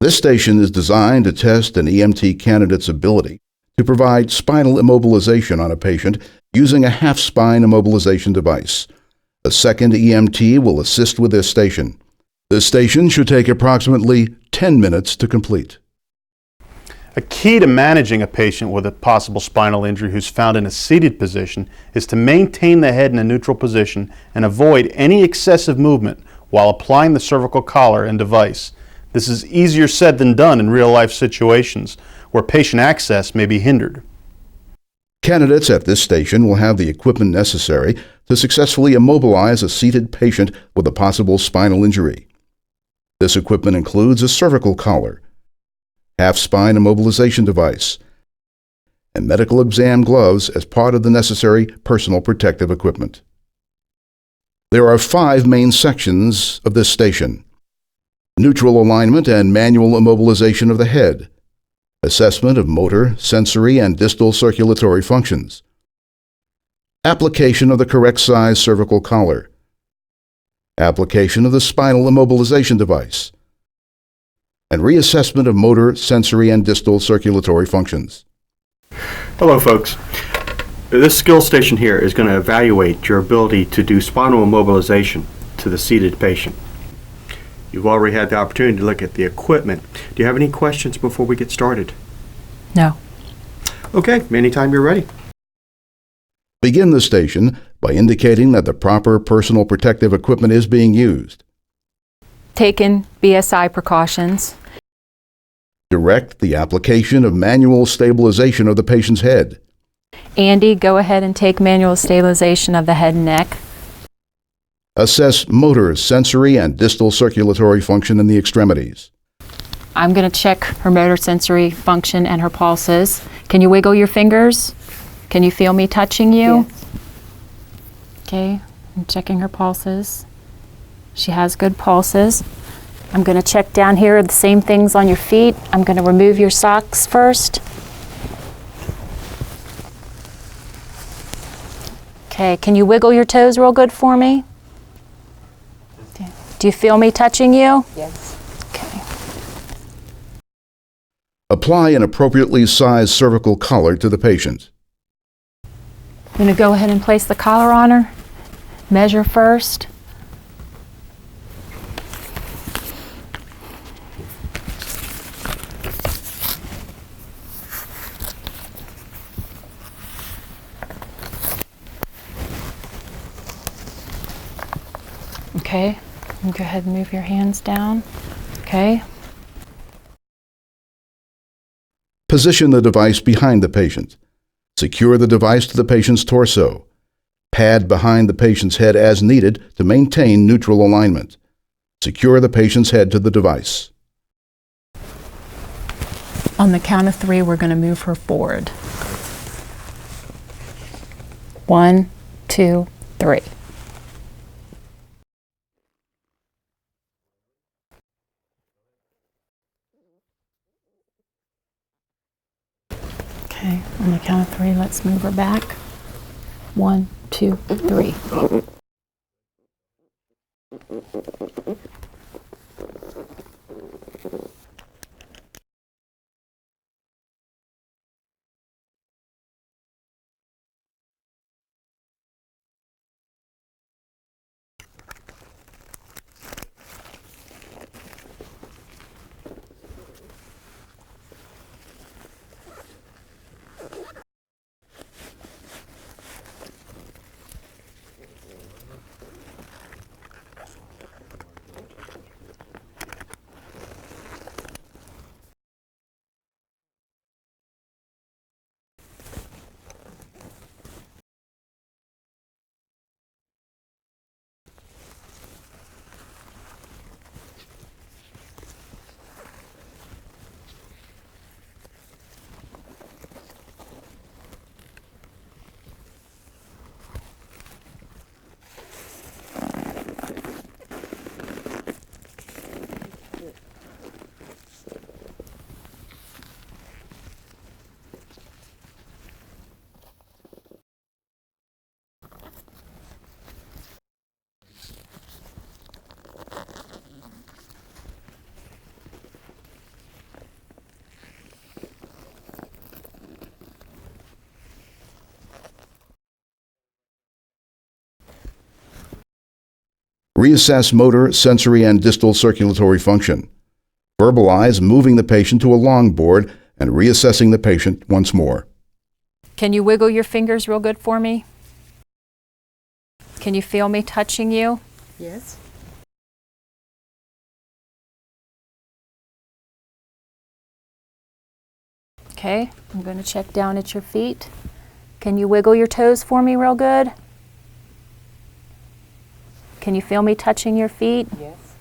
This station is designed to test an EMT candidate's ability to provide spinal immobilization on a patient using a half-spine immobilization device. A second EMT will assist with this station. This station should take approximately 10 minutes to complete. A key to managing a patient with a possible spinal injury who's found in a seated position is to maintain the head in a neutral position and avoid any excessive movement while applying the cervical collar and device. This is easier said than done in real-life situations where patient access may be hindered. Candidates at this station will have the equipment necessary to successfully immobilize a seated patient with a possible spinal injury. This equipment includes a cervical collar, half-spine immobilization device, and medical exam gloves as part of the necessary personal protective equipment. There are 5 main sections of this station: neutral alignment and manual immobilization of the head, assessment of motor, sensory, and distal circulatory functions, application of the correct size cervical collar, application of the spinal immobilization device, and reassessment of motor, sensory, and distal circulatory functions. Hello folks. This skill station here is going to evaluate your ability to do spinal immobilization to the seated patient. You've already had the opportunity to look at the equipment. Do you have any questions before we get started? No. Okay, anytime you're ready. Begin the station by indicating that the proper personal protective equipment is being used. Taken BSI precautions. Direct the application of manual stabilization of the patient's head. Andy, go ahead and take manual stabilization of the head and neck. Assess motor, sensory, and distal circulatory function in the extremities. I'm going to check her motor sensory function and her pulses. Can you wiggle your fingers? Can you feel me touching you? Yes. Okay, I'm checking her pulses. She has good pulses. I'm going to check down here the same things on your feet. I'm going to remove your socks first. Okay, can you wiggle your toes real good for me? Okay. Do you feel me touching you? Yes. Okay. Apply an appropriately sized cervical collar to the patient. I'm going to go ahead and place the collar on her. Measure first. Okay, and go ahead and move your hands down. Okay. Position the device behind the patient. Secure the device to the patient's torso. Pad behind the patient's head as needed to maintain neutral alignment. Secure the patient's head to the device. On the count of 3, we're going to move her forward. 1, 2, 3. Okay, on the count of 3, let's move her back. 1, 2, 3. Reassess motor, sensory, and distal circulatory function. Verbalize moving the patient to a long board and reassessing the patient once more. Can you wiggle your fingers real good for me? Can you feel me touching you? Yes. Okay, I'm going to check down at your feet. Can you wiggle your toes for me real good? Can you feel me touching your feet? Yes.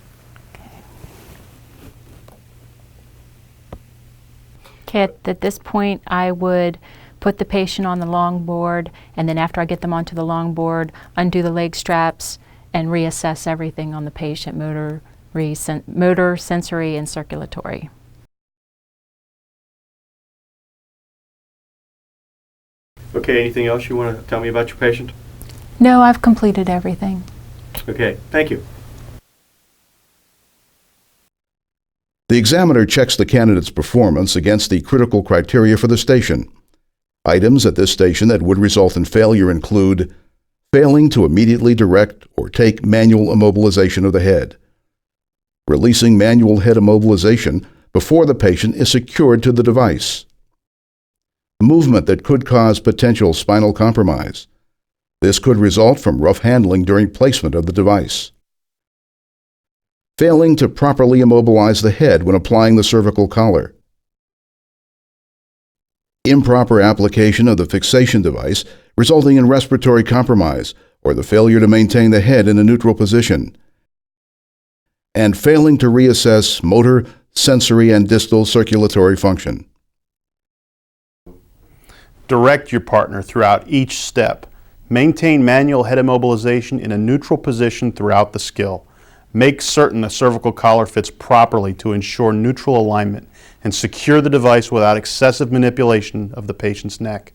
Okay, at this point, I would put the patient on the long board, and then after I get them onto the long board, undo the leg straps and reassess everything on the patient, motor, sensory, and circulatory. Okay, anything else you want to tell me about your patient? No, I've completed everything. Okay, thank you. The examiner checks the candidate's performance against the critical criteria for the station. Items at this station that would result in failure include failing to immediately direct or take manual immobilization of the head, releasing manual head immobilization before the patient is secured to the device, movement that could cause potential spinal compromise. This could result from rough handling during placement of the device. Failing to properly immobilize the head when applying the cervical collar. Improper application of the fixation device resulting in respiratory compromise or the failure to maintain the head in a neutral position. And failing to reassess motor, sensory, and distal circulatory function. Direct your partner throughout each step. Maintain manual head immobilization in a neutral position throughout the skill. Make certain the cervical collar fits properly to ensure neutral alignment, and secure the device without excessive manipulation of the patient's neck.